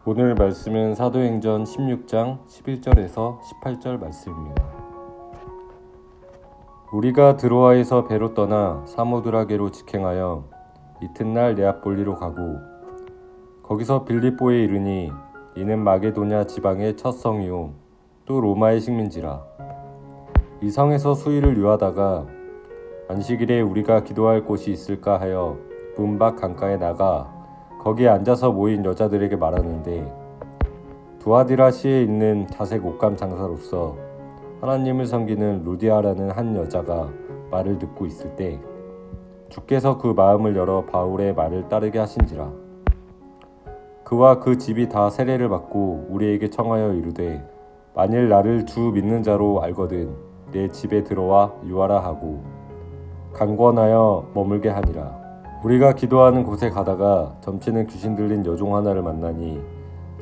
오늘 말씀은 사도행전 16장 11절에서 18절 말씀입니다. 우리가 드로아에서 배로 떠나 사모드라게로 직행하여 이튿날 네아폴리로 가고 거기서 빌립보에 이르니 이는 마게도냐 지방의 첫 성이요 또 로마의 식민지라. 이 성에서 수일을 유하다가 안식일에 우리가 기도할 곳이 있을까 하여 문 밖 강가에 나가 거기에 앉아서 모인 여자들에게 말하는데, 두아디라시에 있는 자색 옷감 장사로서 하나님을 섬기는 루디아라는 한 여자가 말을 듣고 있을 때 주께서 그 마음을 열어 바울의 말을 따르게 하신지라. 그와 그 집이 다 세례를 받고 우리에게 청하여 이르되, 만일 나를 주 믿는 자로 알거든 내 집에 들어와 유하라 하고 강권하여 머물게 하니라. 우리가 기도하는 곳에 가다가 점치는 귀신 들린 여종 하나를 만나니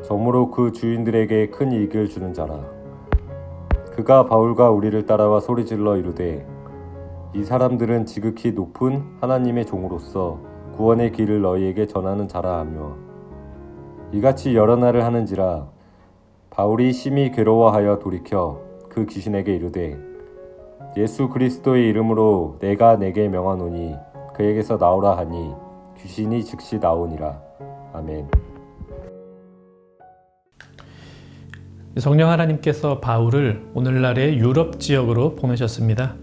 점으로 그 주인들에게 큰 이익을 주는 자라. 그가 바울과 우리를 따라와 소리질러 이르되, 이 사람들은 지극히 높은 하나님의 종으로서 구원의 길을 너희에게 전하는 자라 하며 이같이 여러 날을 하는지라. 바울이 심히 괴로워하여 돌이켜 그 귀신에게 이르되, 예수 그리스도의 이름으로 내가 내게 명하노니 그에게서 나오라 하니 귀신이 즉시 나오니라. 아멘. 성령 하나님께서 바울을 오늘날의 유럽 지역으로 보내셨습니다.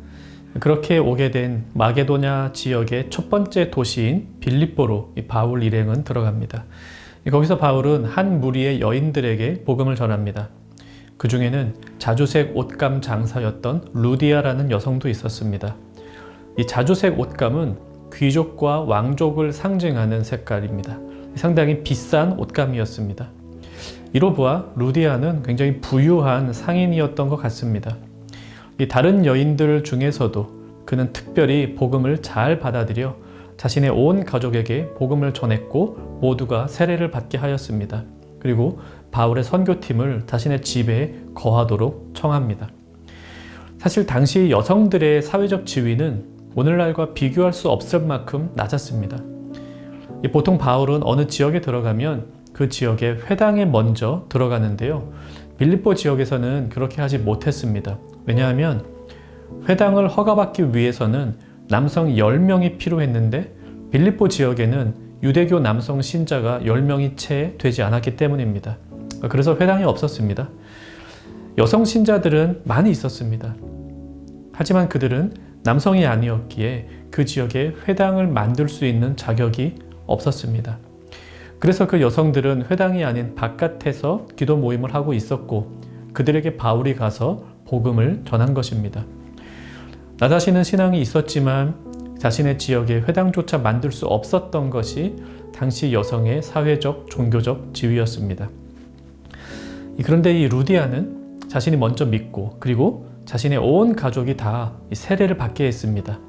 그렇게 오게 된 마게도냐 지역의 첫 번째 도시인 빌립보로 바울 일행은 들어갑니다. 거기서 바울은 한 무리의 여인들에게 복음을 전합니다. 그 중에는 자주색 옷감 장사였던 루디아라는 여성도 있었습니다. 이 자주색 옷감은 귀족과 왕족을 상징하는 색깔입니다. 상당히 비싼 옷감이었습니다. 이로 보아 루디아는 굉장히 부유한 상인이었던 것 같습니다. 이 다른 여인들 중에서도 그는 특별히 복음을 잘 받아들여 자신의 온 가족에게 복음을 전했고 모두가 세례를 받게 하였습니다. 그리고 바울의 선교팀을 자신의 집에 거하도록 청합니다. 사실 당시 여성들의 사회적 지위는 오늘날과 비교할 수 없을 만큼 낮았습니다. 보통 바울은 어느 지역에 들어가면 그 지역의 회당에 먼저 들어가는데요. 빌립보 지역에서는 그렇게 하지 못했습니다. 왜냐하면 회당을 허가받기 위해서는 남성 10명이 필요했는데 빌립보 지역에는 유대교 남성 신자가 10명이 채 되지 않았기 때문입니다. 그래서 회당이 없었습니다. 여성 신자들은 많이 있었습니다. 하지만 그들은 남성이 아니었기에 그 지역에 회당을 만들 수 있는 자격이 없었습니다. 그래서 그 여성들은 회당이 아닌 바깥에서 기도 모임을 하고 있었고 그들에게 바울이 가서 복음을 전한 것입니다. 나 자신은 신앙이 있었지만 자신의 지역에 회당조차 만들 수 없었던 것이 당시 여성의 사회적, 종교적 지위였습니다. 그런데 이 루디아는 자신이 먼저 믿고 그리고 자신의 온 가족이 다 세례를 받게 했습니다.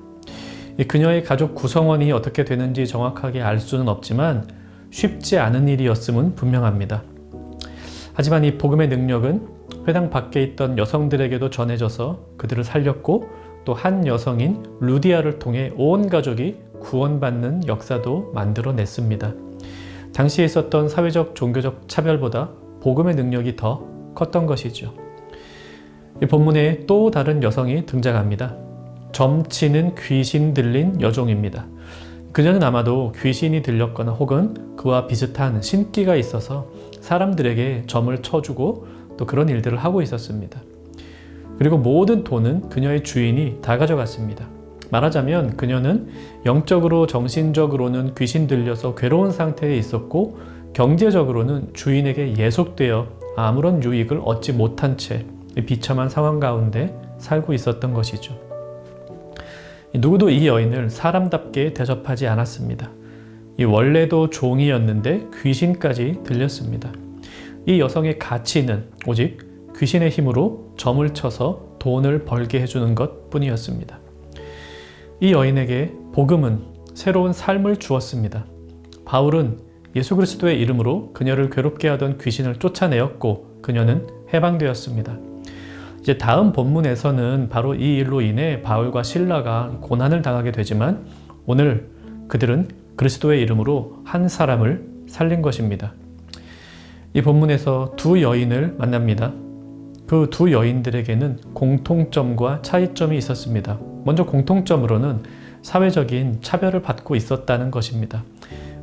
그녀의 가족 구성원이 어떻게 되는지 정확하게 알 수는 없지만 쉽지 않은 일이었음은 분명합니다. 하지만 이 복음의 능력은 회당 밖에 있던 여성들에게도 전해져서 그들을 살렸고 또 한 여성인 루디아를 통해 온 가족이 구원받는 역사도 만들어냈습니다. 당시에 있었던 사회적, 종교적 차별보다 복음의 능력이 더 컸던 것이죠. 이 본문에 또 다른 여성이 등장합니다. 점치는 귀신 들린 여종입니다. 그녀는 아마도 귀신이 들렸거나 혹은 그와 비슷한 신기가 있어서 사람들에게 점을 쳐주고 또 그런 일들을 하고 있었습니다. 그리고 모든 돈은 그녀의 주인이 다 가져갔습니다. 말하자면 그녀는 영적으로 정신적으로는 귀신 들려서 괴로운 상태에 있었고 경제적으로는 주인에게 예속되어 아무런 유익을 얻지 못한 채 비참한 상황 가운데 살고 있었던 것이죠. 누구도 이 여인을 사람답게 대접하지 않았습니다. 원래도 종이었는데 귀신까지 들렸습니다. 이 여성의 가치는 오직 귀신의 힘으로 점을 쳐서 돈을 벌게 해주는 것 뿐이었습니다. 이 여인에게 복음은 새로운 삶을 주었습니다. 바울은 예수 그리스도의 이름으로 그녀를 괴롭게 하던 귀신을 쫓아내었고 그녀는 해방되었습니다. 이제 다음 본문에서는 바로 이 일로 인해 바울과 실라가 고난을 당하게 되지만 오늘 그들은 그리스도의 이름으로 한 사람을 살린 것입니다. 이 본문에서 두 여인을 만납니다. 그 두 여인들에게는 공통점과 차이점이 있었습니다. 먼저 공통점으로는 사회적인 차별을 받고 있었다는 것입니다.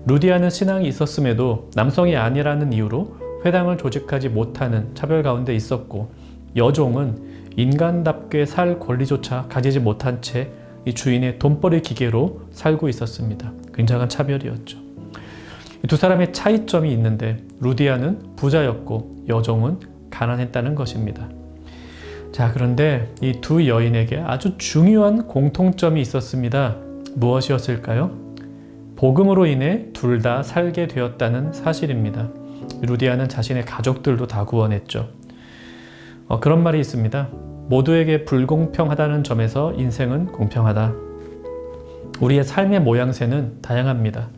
루디아는 신앙이 있었음에도 남성이 아니라는 이유로 회당을 조직하지 못하는 차별 가운데 있었고, 여종은 인간답게 살 권리조차 가지지 못한 채 이 주인의 돈벌이 기계로 살고 있었습니다. 굉장한 차별이었죠. 이 두 사람의 차이점이 있는데 루디아는 부자였고 여종은 가난했다는 것입니다. 자, 그런데 이 두 여인에게 아주 중요한 공통점이 있었습니다. 무엇이었을까요? 복음으로 인해 둘 다 살게 되었다는 사실입니다. 루디아는 자신의 가족들도 다 구원했죠. 그런 말이 있습니다. 모두에게 불공평하다는 점에서 인생은 공평하다. 우리의 삶의 모양새는 다양합니다.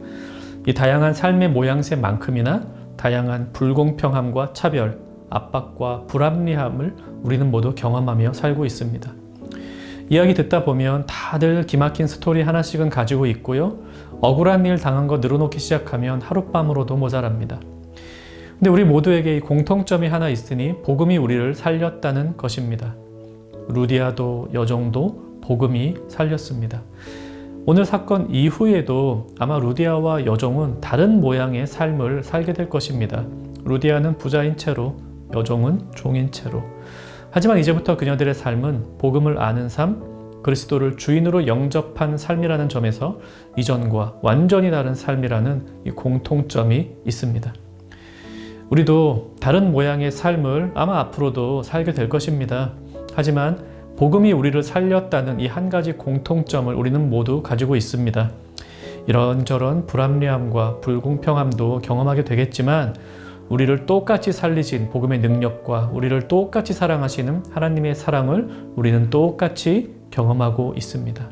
이 다양한 삶의 모양새만큼이나 다양한 불공평함과 차별, 압박과 불합리함을 우리는 모두 경험하며 살고 있습니다. 이야기 듣다 보면 다들 기막힌 스토리 하나씩은 가지고 있고요. 억울한 일 당한 거 늘어놓기 시작하면 하룻밤으로도 모자랍니다. 근데 우리 모두에게 이 공통점이 하나 있으니 복음이 우리를 살렸다는 것입니다. 루디아도 여종도 복음이 살렸습니다. 오늘 사건 이후에도 아마 루디아와 여종은 다른 모양의 삶을 살게 될 것입니다. 루디아는 부자인 채로, 여종은 종인 채로. 하지만 이제부터 그녀들의 삶은 복음을 아는 삶, 그리스도를 주인으로 영접한 삶이라는 점에서 이전과 완전히 다른 삶이라는 이 공통점이 있습니다. 우리도 다른 모양의 삶을 아마 앞으로도 살게 될 것입니다. 하지만 복음이 우리를 살렸다는 이 한 가지 공통점을 우리는 모두 가지고 있습니다. 이런저런 불합리함과 불공평함도 경험하게 되겠지만 우리를 똑같이 살리신 복음의 능력과 우리를 똑같이 사랑하시는 하나님의 사랑을 우리는 똑같이 경험하고 있습니다.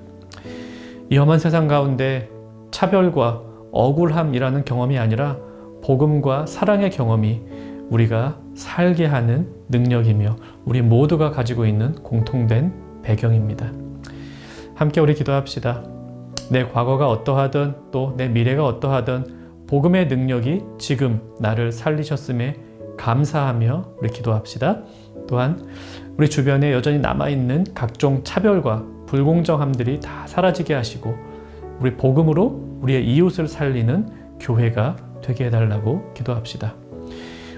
이 험한 세상 가운데 차별과 억울함이라는 경험이 아니라 복음과 사랑의 경험이 우리가 살게 하는 능력이며 우리 모두가 가지고 있는 공통된 배경입니다. 함께 우리 기도합시다. 내 과거가 어떠하든 또 내 미래가 어떠하든 복음의 능력이 지금 나를 살리셨음에 감사하며 우리 기도합시다. 또한 우리 주변에 여전히 남아있는 각종 차별과 불공정함들이 다 사라지게 하시고 우리 복음으로 우리의 이웃을 살리는 교회가 되게 해달라고 기도합시다.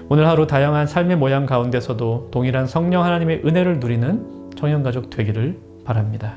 오늘 하루 다양한 삶의 모양 가운데서도 동일한 성령 하나님의 은혜를 누리는 청년가족 되기를 바랍니다.